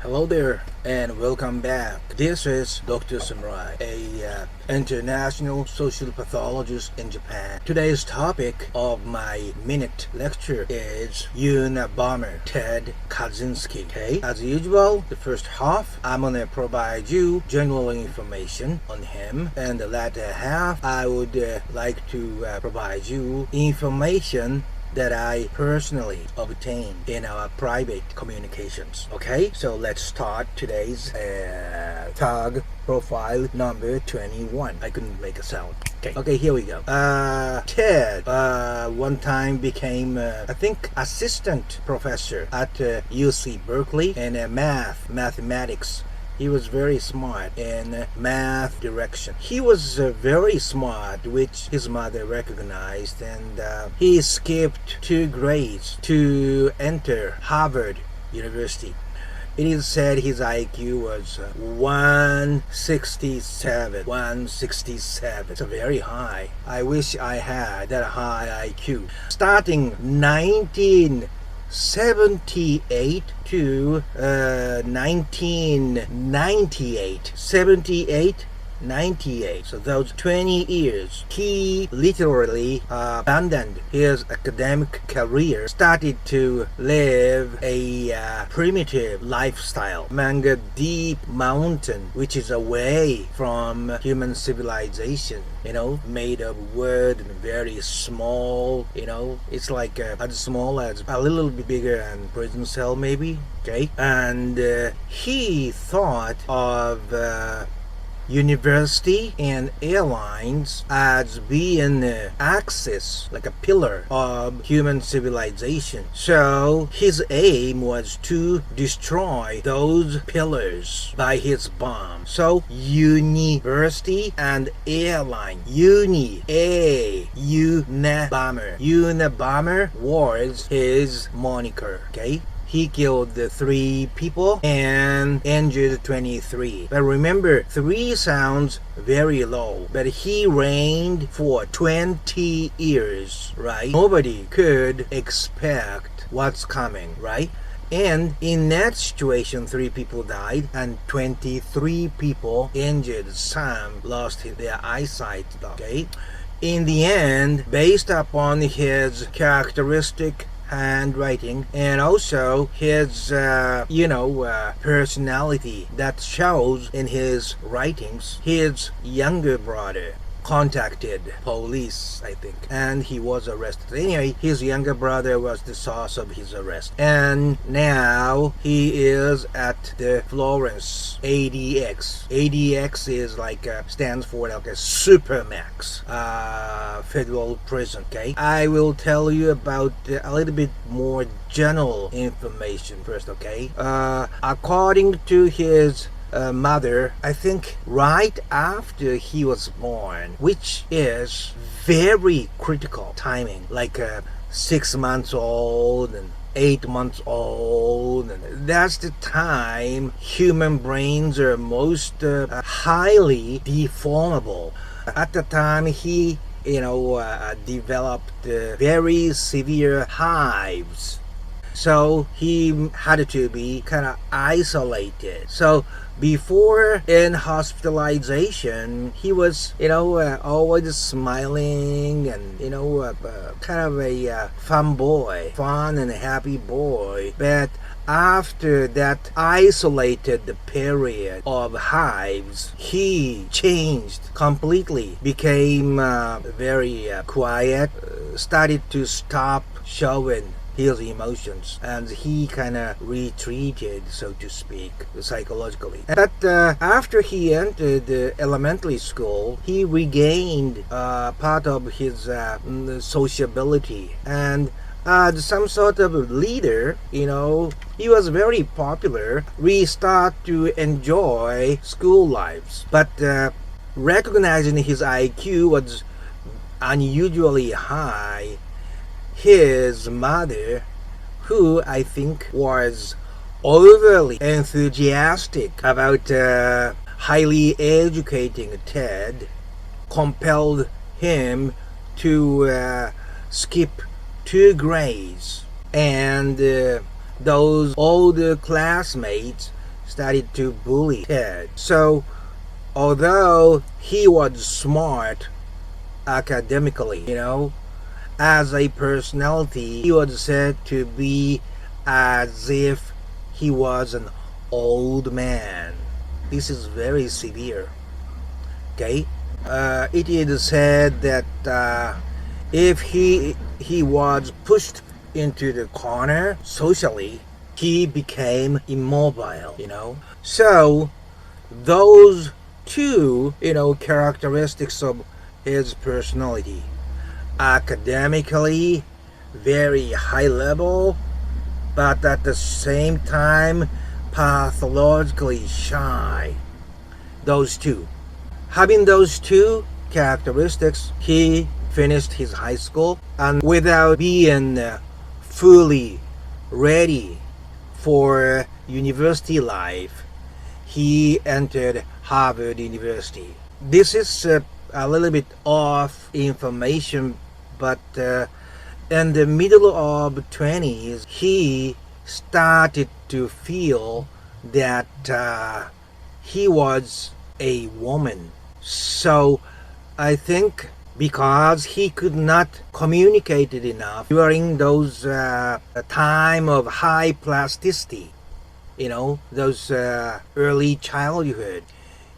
Hello there and welcome back. This is Dr. Samurai, a international social pathologist in Japan. Today's topic of my minute lecture is Unabomber Ted Kaczynski. Okay, as usual, the first half I'm gonna provide you general information on him, and the latter half I would like to provide you information that I personally obtained in our private communications. Okay, so let's start today's tag profile number 21. I couldn't make a sound. Okay, here we go. Ted one time became, I think, assistant professor at UC Berkeley in mathematics. He was very smart in math direction. He was very smart, which his mother recognized, and he skipped 2 grades to enter Harvard University. It is said his IQ was 167. 167. It's very high. I wish I had that high IQ. Starting 1978 to 1998. 98. So those 20 years, he literally abandoned his academic career, started to live a primitive lifestyle among a deep mountain, which is away from human civilization, made of wood and very small, it's like as small as a little bit bigger than prison cell maybe, okay? And he thought of university and airlines as being an axis, like a pillar of human civilization. So his aim was to destroy those pillars by his bomb. So university and airline, Unabomber. Unabomber was his moniker, okay? He killed 3 people and injured 23. But remember, 3 sounds very low. But he reigned for 20 years, right? Nobody could expect what's coming, right? And in that situation, 3 people died and 23 people injured. Some lost their eyesight, okay? In the end, based upon his characteristic handwriting and also his personality that shows in his writings, his younger brother contacted police, I think, and he was arrested. Anyway, his younger brother was the source of his arrest, and now he is at the Florence ADX. ADX is stands for like a supermax federal prison. Okay, I will tell you about a little bit more general information first. Okay, according to his mother, I think right after he was born, which is very critical timing, like 6 months old and 8 months old, and that's the time human brains are most highly deformable. At the time he developed very severe hives, so he had to be kind of isolated. So before in hospitalization, he was, always smiling and, kind of a fun boy, fun and happy boy. But after that isolated period of hives, he changed completely, became very quiet, started to stop showing his emotions, and he kind of retreated, so to speak, psychologically. But after he entered elementary school, he regained part of his sociability, and some sort of leader, he was very popular. We start to enjoy school lives, but recognizing his IQ was unusually high, his mother, who I think was overly enthusiastic about highly educating Ted, compelled him to skip 2 grades, and those older classmates started to bully Ted. So, although he was smart academically, as a personality, he was said to be as if he was an old man. This is very severe. Okay? It is said that if he was pushed into the corner socially, he became immobile. So those two, characteristics of his personality, academically very high level, but at the same time pathologically shy. Having those two characteristics, he finished his high school, and without being fully ready for university life, he entered Harvard University. This is a little bit off information, but in the middle of 20s, he started to feel that he was a woman. So I think because he could not communicate it enough during those time of high plasticity, those early childhood,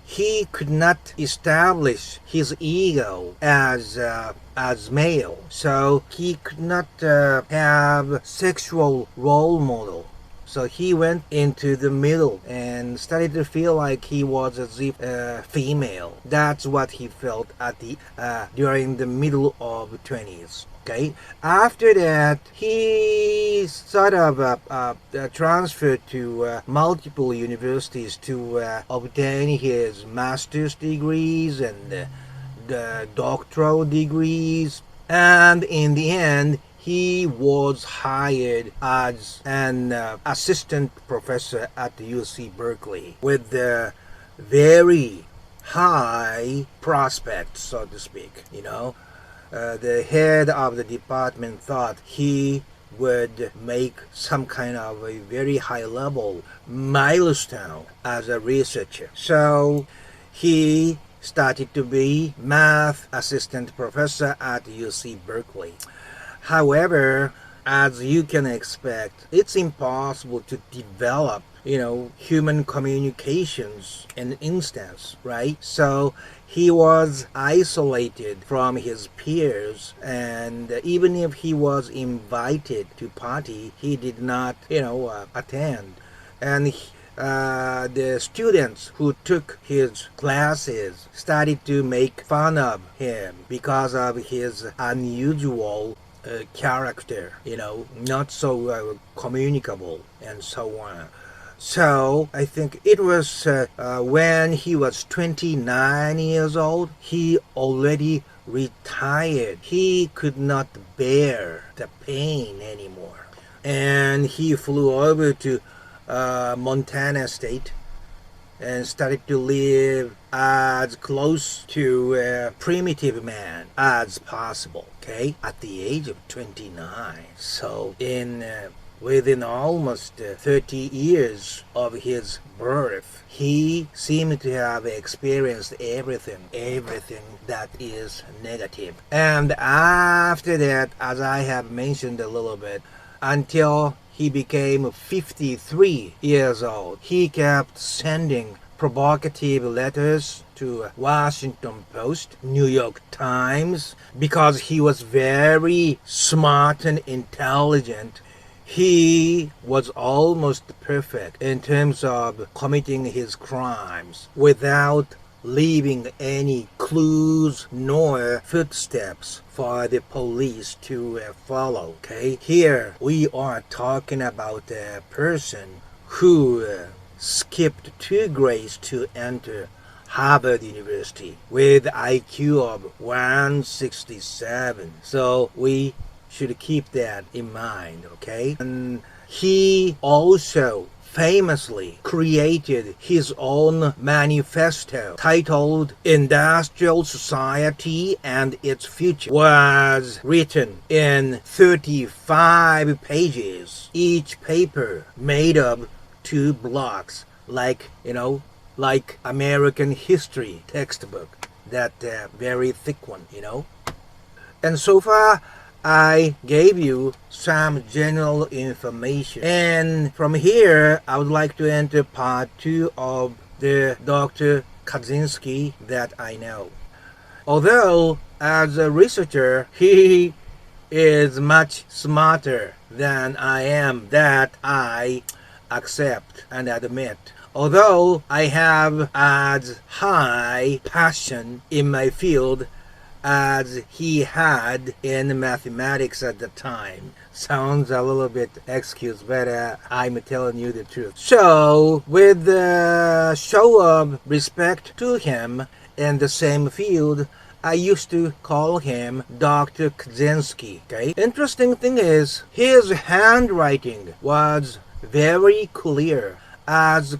he could not establish his ego as male. So he could not have sexual role model. So he went into the middle and started to feel like he was as if female. That's what he felt at the during the middle of 20s. Okay. After that, he sort of transferred to multiple universities to obtain his master's degrees and the doctoral degrees, and in the end, he was hired as an assistant professor at the UC Berkeley with very high prospects, so to speak. The head of the department thought he would make some kind of a very high level milestone as a researcher. So he started to be math assistant professor at UC Berkeley. However, as you can expect, it's impossible to develop, human communications in an instance, right? So he was isolated from his peers, and even if he was invited to party, he did not, attend. And the students who took his classes started to make fun of him because of his unusual character, not so communicable and so on. So I think it was when he was 29 years old, he already retired. He could not bear the pain anymore. And he flew over to Montana State and started to live as close to a primitive man as possible, okay, at the age of 29. So within almost 30 years of his birth, he seemed to have experienced everything that is negative. And after that, as I have mentioned a little bit, until he became 53 years old, he kept sending provocative letters to Washington Post, New York Times, because he was very smart and intelligent. He was almost perfect in terms of committing his crimes without leaving any clues nor footsteps for the police to follow. Okay, here we are talking about a person who skipped 2 grades to enter Harvard University with IQ of 167. So we should keep that in mind, okay? And he also famously created his own manifesto titled Industrial Society and Its Future. Was written in 35 pages, each paper made of 2 blocks like, like American history textbook, that very thick one, And so far, I gave you some general information. And from here, I would like to enter part 2 of the Dr. Kaczynski that I know. Although, as a researcher, he is much smarter than I am, that I accept and admit. Although I have as high passion in my field as he had in mathematics at the time. Sounds a little bit excuse, but I'm telling you the truth. So, with a show of respect to him in the same field, I used to call him Dr. Kaczynski. Okay? Interesting thing is, his handwriting was very clear as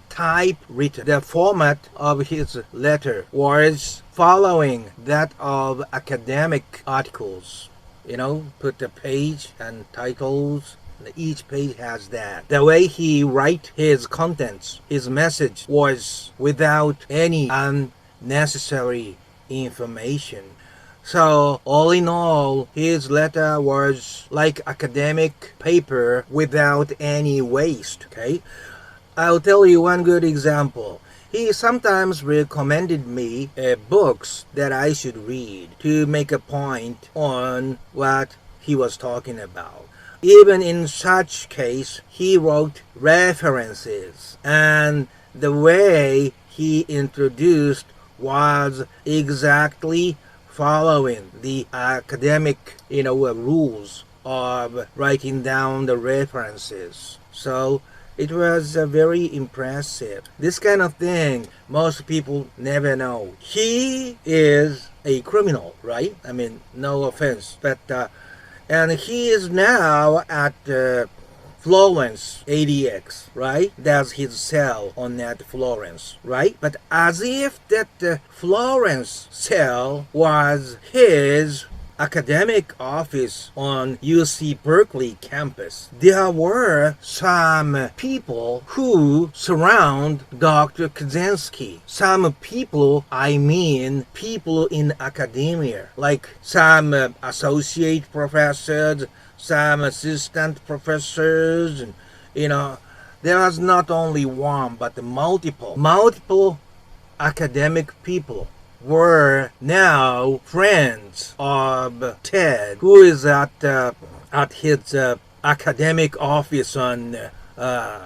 typewritten. The format of his letter was following that of academic articles. Put the page and titles. Each page has that. The way he write his contents, his message was without any unnecessary information. So, all in all, his letter was like academic paper without any waste, okay? I'll tell you one good example. He sometimes recommended me books that I should read to make a point on what he was talking about. Even in such case, he wrote references, and the way he introduced was exactly following the academic, rules of writing down the references. So it was very impressive. This kind of thing, most people never know. He is a criminal, right? I mean, no offense, but and he is now at Florence ADX, right? That's his cell on that Florence, right? But as if that Florence cell was his academic office on UC Berkeley campus, there were some people who surround Dr. Kaczynski. Some people, I mean people in academia, like some associate professors, some assistant professors, and there was not only one but multiple academic people were now friends of Ted, who is at his academic office on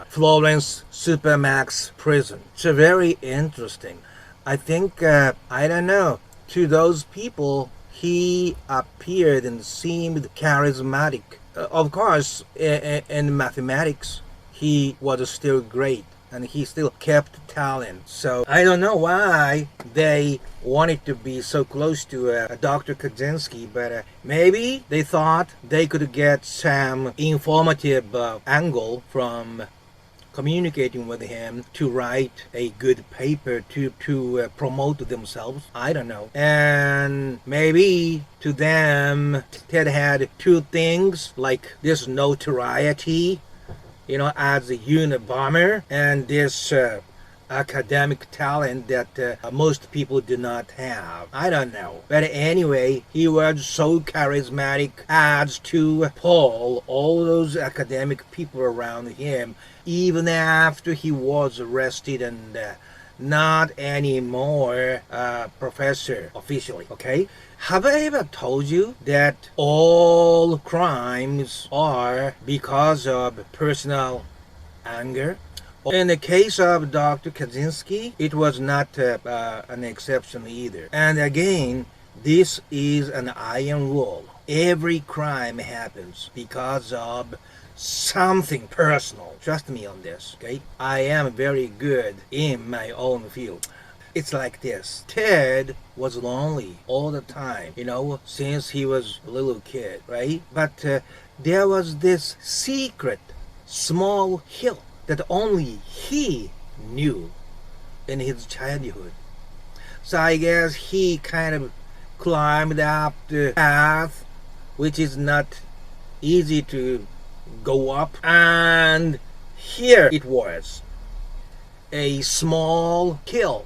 Florence Supermax prison. It's very interesting. I think, I don't know, to those people, he appeared and seemed charismatic. Of course, in mathematics, he was still great, and he still kept talent. So I don't know why they wanted to be so close to Dr. Kaczynski, but maybe they thought they could get some informative angle from communicating with him to write a good paper to promote themselves. I don't know. And maybe to them, Ted had two things, like this notoriety, as a Unabomber, and this academic talent that most people do not have. I don't know. But anyway, he was so charismatic as to pull all those academic people around him, even after he was arrested and not anymore professor officially, okay? Have I ever told you that all crimes are because of personal anger? In the case of Dr. Kaczynski, it was not an exception either. And again, this is an iron rule. Every crime happens because of something personal. Trust me on this, okay? I am very good in my own field. It's like this. Ted was lonely all the time, since he was a little kid, right? But there was this secret small hill that only he knew in his childhood. So I guess he kind of climbed up the path, which is not easy to go up, and Here it was, a small hill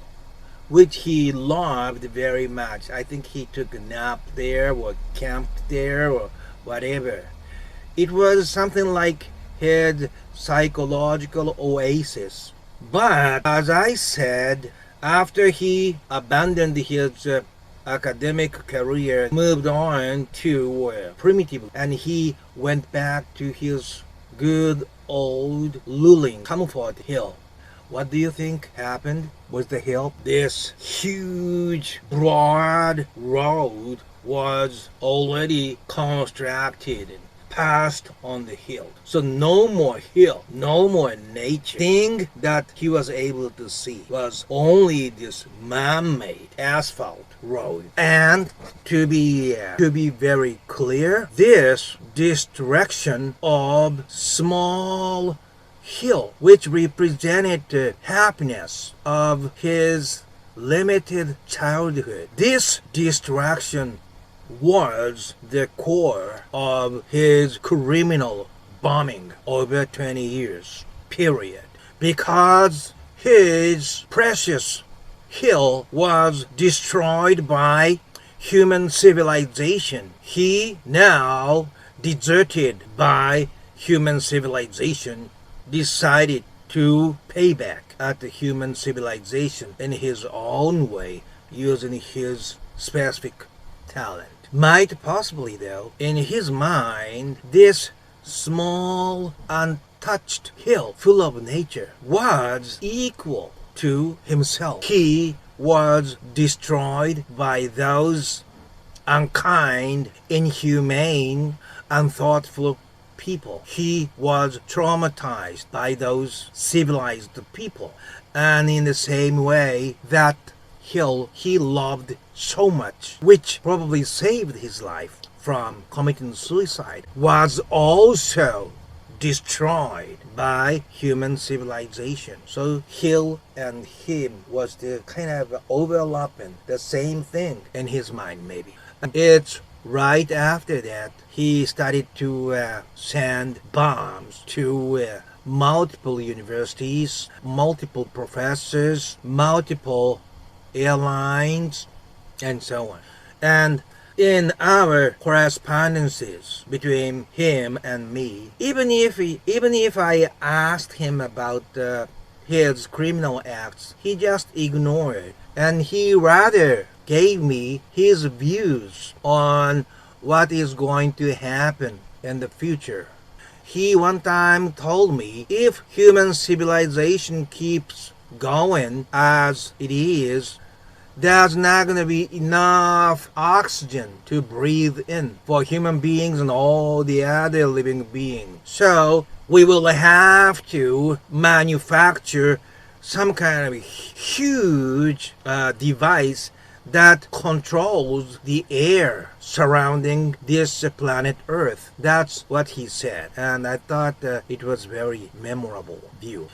which he loved very much. I think he took a nap there or camped there or whatever. It was something like his psychological oasis. But as I said, after he abandoned his academic career, moved on to primitive, and he went back to his good old Luling comfort hill. What do you think happened with the hill? This huge, broad road was already constructed and passed on the hill. So no more hill, no more nature. Thing that he was able to see was only this man-made asphalt road. And to be very clear, this distraction of small hill, which represented the happiness of his limited childhood. This distraction was the core of his criminal bombing over 20 years, period. Because his precious hill was destroyed by human civilization. He now, deserted by human civilization, decided to pay back at the human civilization in his own way, using his specific talent. Might possibly, though, in his mind, this small, untouched hill full of nature was equal to himself. He was destroyed by those unkind, inhumane, unthoughtful people. He was traumatized by those civilized people. And in the same way, that hill he loved so much, which probably saved his life from committing suicide, was also destroyed by human civilization. So hill and him was the kind of overlapping, the same thing in his mind maybe. It's right after that he started to send bombs to multiple universities, multiple professors, multiple airlines, and so on. And in our correspondences between him and me, even if I asked him about his criminal acts, he just ignored, and he rather gave me his views on what is going to happen in the future. He one time told me, if human civilization keeps going as it is, there's not going to be enough oxygen to breathe in for human beings and all the other living beings. So we will have to manufacture some kind of huge device that controls the air surrounding this planet Earth. That's what he said, and I thought it was very memorable view.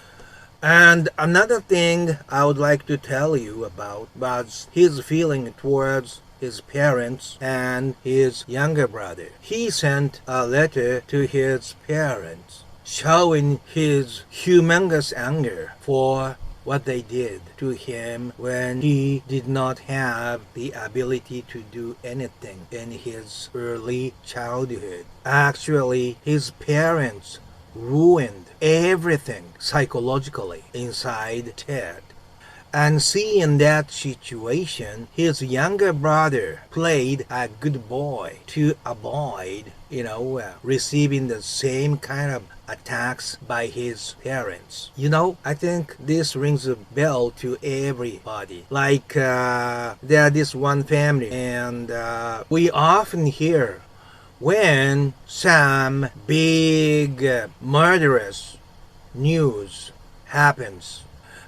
And another thing I would like to tell you about was his feeling towards his parents and his younger brother. He sent a letter to his parents showing his humongous anger for what they did to him when he did not have the ability to do anything in his early childhood. Actually, his parents ruined everything psychologically inside Ted. And seeing that situation, his younger brother played a good boy to avoid, receiving the same kind of attacks by his parents. I think this rings a bell to everybody. Like, there's this one family, and we often hear when some big murderous news happens,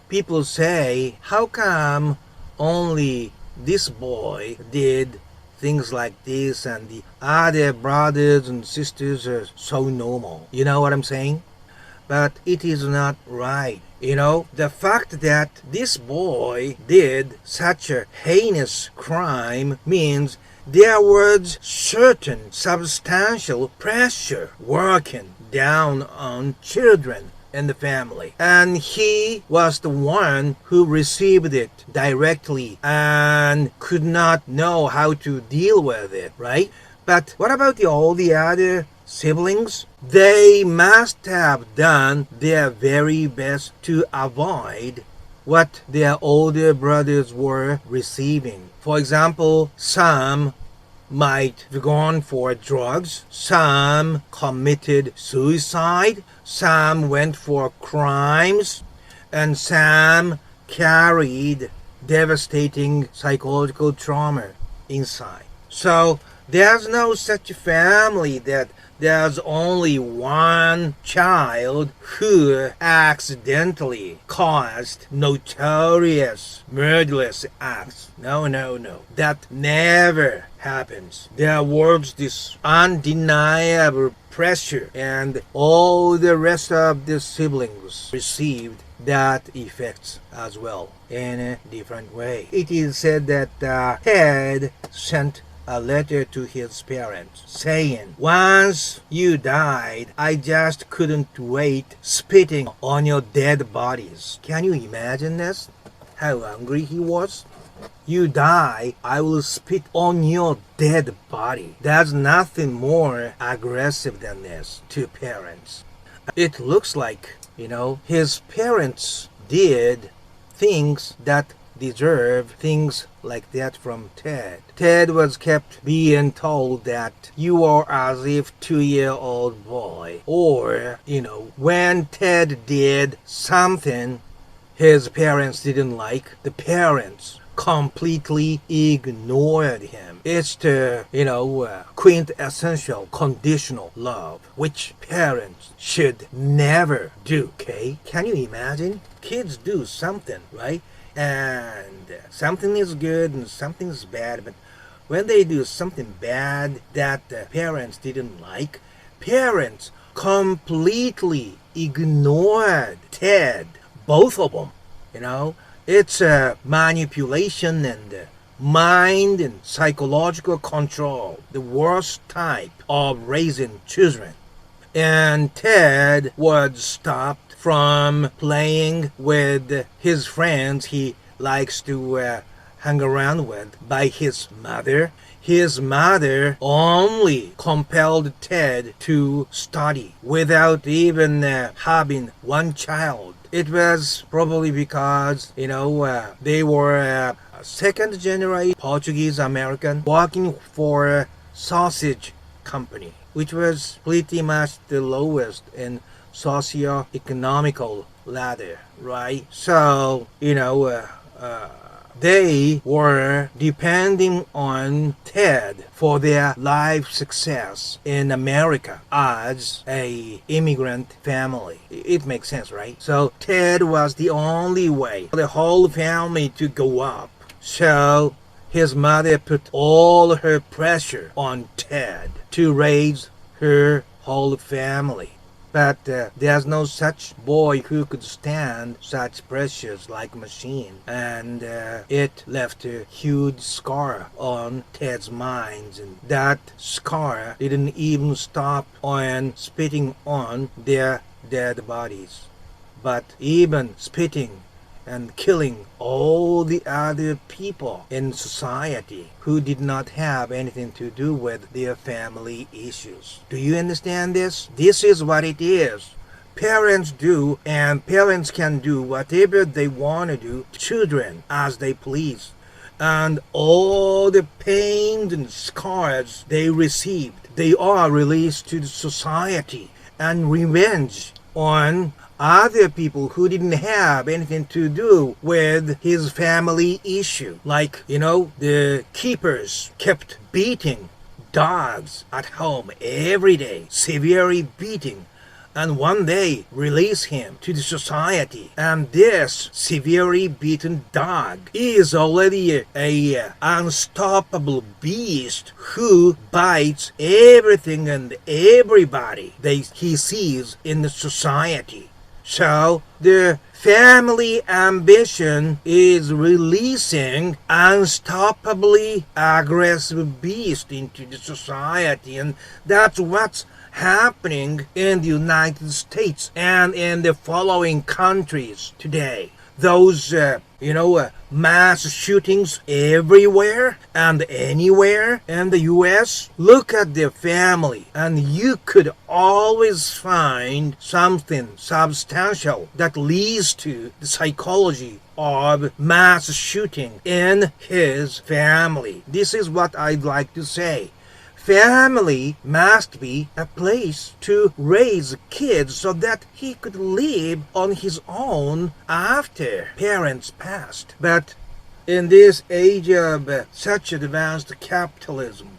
people say, how come only this boy did things like this and the other brothers and sisters are so normal? You know what I'm saying? But it is not right. The fact that this boy did such a heinous crime means there was certain substantial pressure working down on children in the family. And he was the one who received it directly and could not know how to deal with it, right? But what about all the other siblings? They must have done their very best to avoid what their older brothers were receiving. For example, some might have gone for drugs, some committed suicide, some went for crimes, and some carried devastating psychological trauma inside. So there's no such family that there's only one child who accidentally caused notorious murderous acts. No. That never happens. There was this undeniable pressure, and all the rest of the siblings received that effects as well in a different way. It is said that Ted sent a letter to his parents saying, "Once you died, I just couldn't wait spitting on your dead bodies." Can you imagine this? How angry he was? You die, I will spit on your dead body. There's nothing more aggressive than this to parents. It looks like, his parents did things that deserve things like that from Ted. Ted was kept being told that you are as if 2-year-old boy. Or, when Ted did something his parents didn't like, the parents completely ignored him. It's the, quintessential conditional love, which parents should never do, okay? Can you imagine? Kids do something, right? And something is good and something is bad, but when they do something bad that the parents didn't like, parents completely ignored Ted, both of them. It's a manipulation and mind and psychological control, the worst type of raising children. And Ted was stopped from playing with his friends he likes to hang around with by his mother. His mother only compelled Ted to study without even having one child. It was probably because, they were second generation Portuguese American working for a sausage company, which was pretty much the lowest in socio-economical ladder, right? So, they were depending on Ted for their life success in America as a immigrant family. It makes sense, right? So Ted was the only way for the whole family to go up. So his mother put all her pressure on Ted to raise her whole family. But there's no such boy who could stand such pressures like a machine. And it left a huge scar on Ted's mind. And that scar didn't even stop on spitting on their dead bodies, but even spitting and killing all the other people in society who did not have anything to do with their family issues. Do you understand this? This is what it is. Parents do, and parents can do whatever they want to do to children as they please. And all the pains and scars they received, they are released to the society and revenge on other people who didn't have anything to do with his family issue. Like, the keepers kept beating dogs at home every day, severely beating, and one day release him to the society. And this severely beaten dog is already a unstoppable beast who bites everything and everybody he sees in the society. So the family ambition is releasing unstoppably aggressive beast into the society, and that's what's happening in the United States and in the following countries today. Those, mass shootings everywhere and anywhere in the US. Look at their family, and you could always find something substantial that leads to the psychology of mass shooting in his family. This is what I'd like to say. Family must be a place to raise kids so that he could live on his own after parents passed. But in this age of such advanced capitalism,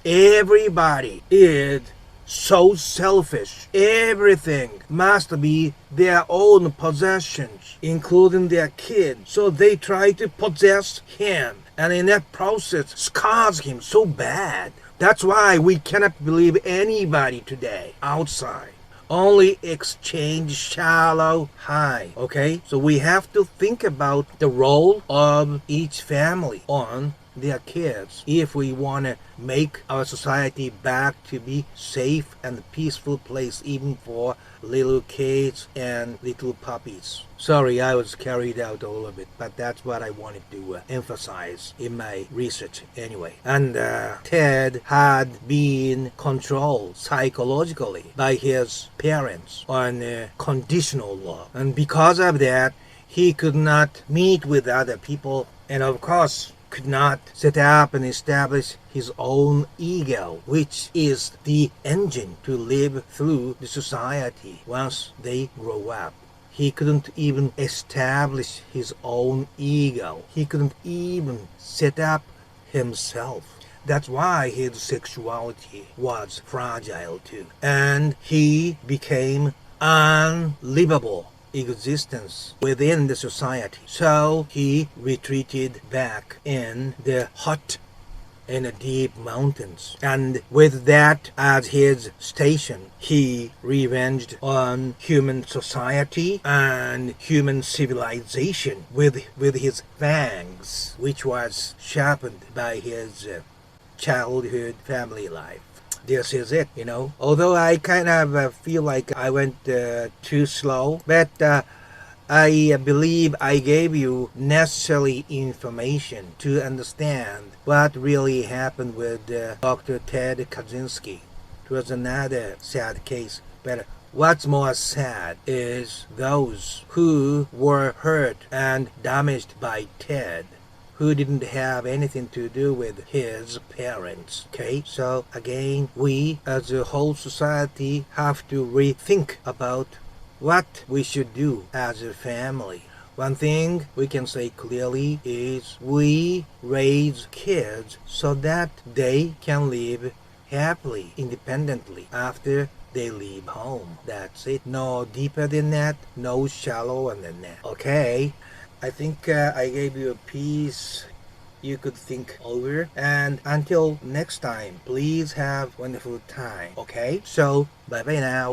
everybody is so selfish. Everything must be their own possessions, including their kids. So they try to possess him, and in that process scars him so bad. That's why we cannot believe anybody today outside. Only exchange shallow high. Okay? So we have to think about the role of each family on their kids if we want to make our society back to be safe and peaceful place even for little kids and little puppies. Sorry, I was carried out a little bit, but that's what I wanted to emphasize in my research anyway. And Ted had been controlled psychologically by his parents on conditional love, and because of that he could not meet with other people, and of course could not set up and establish his own ego, which is the engine to live through the society once they grow up. He couldn't even establish his own ego. He couldn't even set up himself. That's why his sexuality was fragile too. And he became unlivable existence within the society. So he retreated back in the hot in the deep mountains, and with that as his station, he revenged on human society and human civilization with his fangs, which was sharpened by his childhood family life. This is it, Although I kind of feel like I went too slow, but I believe I gave you necessary information to understand what really happened with Dr. Ted Kaczynski. It was another sad case, but what's more sad is those who were hurt and damaged by Ted, who didn't have anything to do with his parents. Okay, so again, we as a whole society have to rethink about what we should do as a family. One thing we can say clearly is we raise kids so that they can live happily, independently after they leave home. That's it. No deeper than that, no shallower than that. Okay? I think I gave you a piece you could think over, and until next time, please have wonderful time. Okay, so bye bye now.